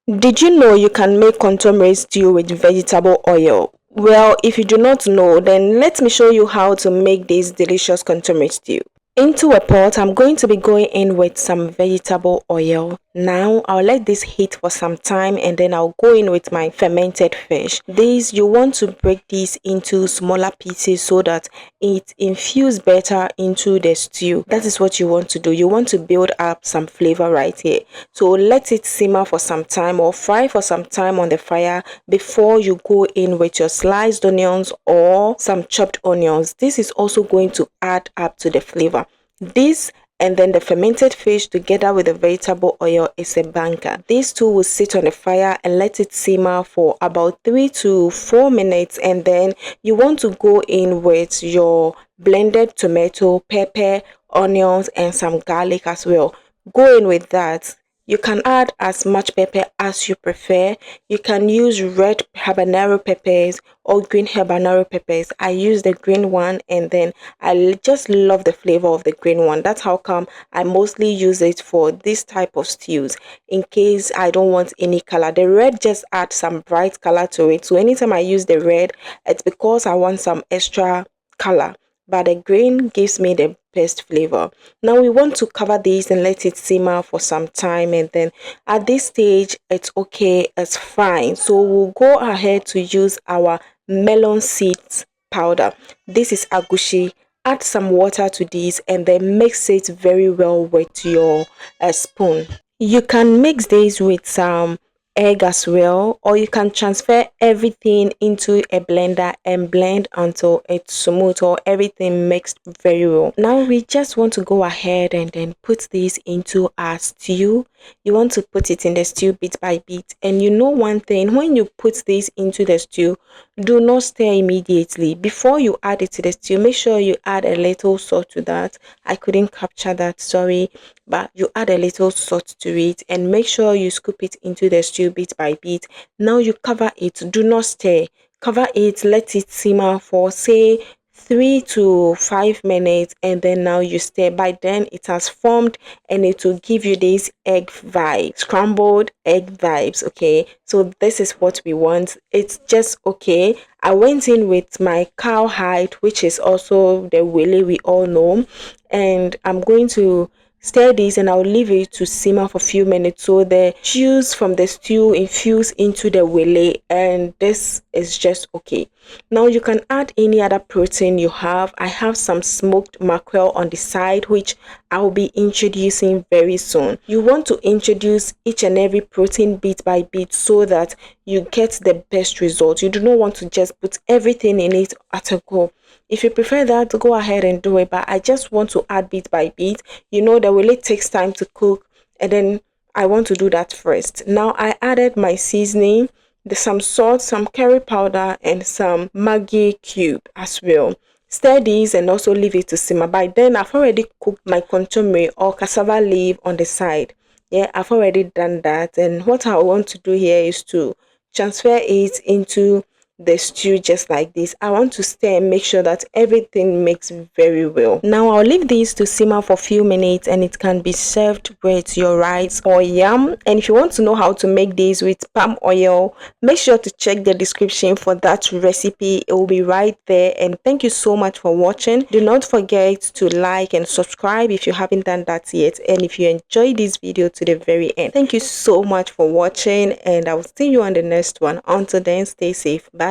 Did you know you can make kontomire stew with vegetable oil? Well, if you do not know, then let me show you how to make this delicious kontomire stew. Into a pot, I'm going to be going in with some vegetable oil. Now, I'll let this heat for some time and then I'll go in with my fermented fish. These, you want to break these into smaller pieces so that it infuses better into the stew. That is what you want to do. You want to build up some flavor right here. So let it simmer for some time or fry for some time on the fire before you go in with your sliced onions or some chopped onions. This is also going to add up to the flavor. This and then the fermented fish together with the vegetable oil is a banker. These two will sit on the fire and let it simmer for about 3 to 4 minutes, and then you want to go in with your blended tomato, pepper, onions and some garlic as well. Go in with that. You can add as much pepper as you prefer. You can use red habanero peppers or green habanero peppers. I use the green one and then I just love the flavor of the green one. That's how come I mostly use it for this type of stews in case I don't want any color. The red just adds some bright color to it. So anytime I use the red, it's because I want some extra color, but the green gives me the best flavor. Now we want to cover this and let it simmer for some time, and then at this stage it's okay, it's fine. So we'll go ahead to use our melon seeds powder. This is agushi. Add some water to this and then mix it very well with your spoon. You can mix this with some egg as well, or you can transfer everything into a blender and blend until it's smooth or everything mixed very well. Now we just want to go ahead and then put this into our stew. You want to put it in the stew bit by bit, and you know one thing, when you put this into the stew, do not stir immediately. Before you add it to the stew, make sure you add a little salt to that. I couldn't capture that, sorry, but you add a little salt to it and make sure you scoop it into the stew bit by bit. Now you cover it, do not stir. Cover it, let it simmer for say 3 to 5 minutes, and then now you stir. By then it has formed and it will give you this egg vibe, scrambled egg vibes. Okay, so this is what we want. It's just okay. I went in with my cowhide, which is also the willy we all know, and I'm going to stir this and I'll leave it to simmer for a few minutes so the juice from the stew infuse into the wele, and this is just okay. Now you can add any other protein you have. I have some smoked mackerel on the side which I'll be introducing very soon. You want to introduce each and every protein bit by bit so that you get the best result. You do not want to just put everything in it at a go. If you prefer that, go ahead and do it, but I just want to add bit by bit. You know that will it takes time to cook, and then I want to do that first. Now I added my seasoning, some salt, some curry powder and some Maggi cube as well. Stir these and also leave it to simmer. By then I've already cooked my kontomire or cassava leaf on the side. Yeah, I've already done that, and what I want to do here is to transfer it into the stew just like this. I want to stir and make sure that everything mixes very well. Now I'll leave this to simmer for a few minutes and it can be served with your rice or yam. And if you want to know how to make this with palm oil, make sure to check the description for that recipe. It will be right there. And thank you so much for watching. Do not forget to like and subscribe if you haven't done that yet, and if you enjoyed this video to the very end. Thank you so much for watching, and I will see you on the next one. Until then, stay safe. Bye.